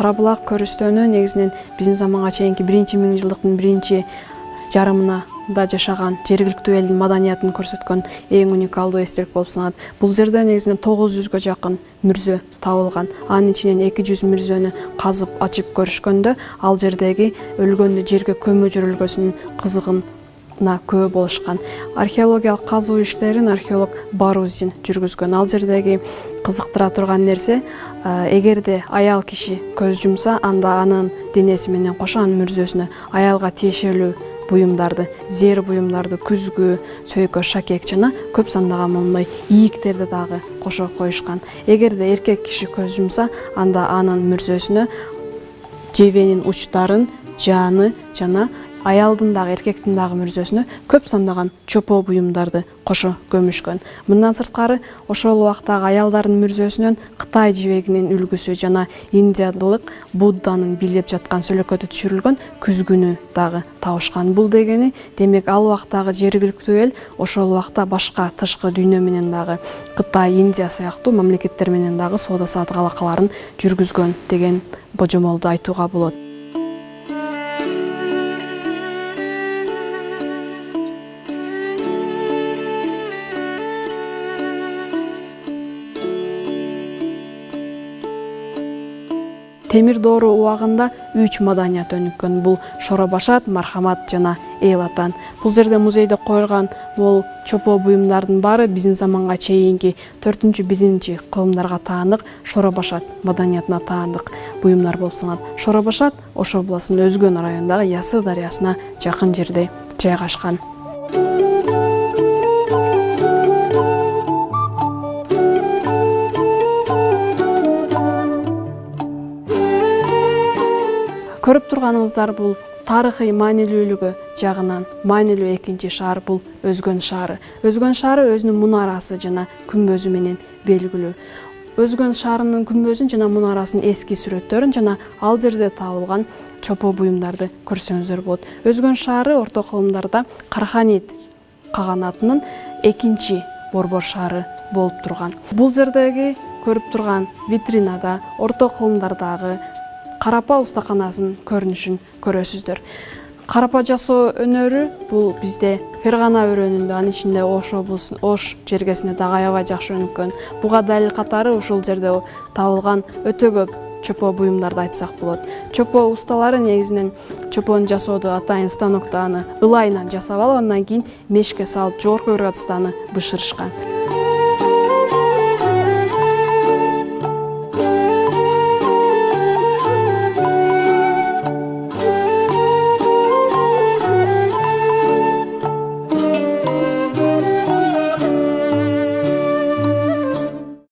Кара булак көрүстөнү негизинен биздин заманга чейинки 1-миңжылдыктын биринчи жарымына да жашаган жергиликтүү элдин маданиятын көрсөткөн эң уникалдуу эстелик болуп саналат. Бул жерде негизинен 900гө жакын мүрзө табылган. Анын ичинен 200 мүрзөнү казып ачып көрүшкөндө ал жердеги өлгөндү жерге көмүү жүрүлгөсүнүн кызыгына күбө болушкан. Археологиялык казуу иштерин археолог Барузин жүргүзгөн. Ал жердеги кызыктыра турган нерсе, эгерде аял киши көз жумса, анда анын денеси менен кошо анын мүрзөсүнө аялга тиешелүү буюмдарды, зер буюмдарды, күзгү, сөйкө, шакек жана көп сандаган момундай ийиктерди дагы кошо коюшкан. Эгерде эркек киши көз жумса, анда анын мүрзөсүнө жебенин учтарын, жааны жана аялдын дагы эркектин дагы мүрзөсүнө көп сандаган чопо буюмдарды кошо көмүшкөн. Мындан сырткары ошол убактагы аялдардын мүрзөсүнөн Кытай жибегинин үлгүсү жана индиялык Будданын бийлеп жаткан сөлөкөтү түшүрүлгөн күзгүнү дагы табышкан. Бул дегени демек ал убактагы жергиликтүү эл ошол убакта башка тышкы дүйнө менен дагы Кытай, Индия сыяктуу мамлекеттер менен дагы соода саттык алакаларын жүргүзгөн деген божомолду айтууга болот. Темир доору убагында 3 маданият өнүккөн. Бул Шоробашат, Мархамат жана Эйлатан. Бул жерде музейде коюлган бул чопо буюмдардын баары биздин заманга чейинки 4-5 кылымдарга таандык Шоробашат маданиятына таандык буюмдар болуп саналат. Шоробашат Ош областынын Өзгөн районундагы Ясы дарыясына жакын жерде жайгашкан. Көрүп турганыңыздар бул тарыхый маанилүүлүгү жагынан маанилүү экинчи шаар бул Өзгөн шаары. Өзгөн шаары өзүнүн мунарасы жана күмбөзү менен белгилүү. Өзгөн шаарынын күмбөзүн жана мунарасынын эски сүрөттөрүн жана ал жерде табылган чопо буюмдарды көрсөңүздөр болот. Өзгөн шаары орто кылымдарда Карханит каганатынын экинчи борбор шаары болуп турган. Бул жердеги көрүп турган витринада орто кылымдардагы карапа устаканасын көрүнүшүн көрөсүздөр. Карапа жасоо өнөрү бул бизде Фергана өрөөнүндө, анын ичинде Ош жергесинде дагы аябай жакшы өнүккөн. Буга далил катары ушул жерде табылган өтө көп чопо буюмдарды айтсак болот. Чопо усталары негизинен чопону жасоодо атайын станокто аны ылайынан жасап алып, андан кийин мешке салып жогорку градуста аны бышырышкан.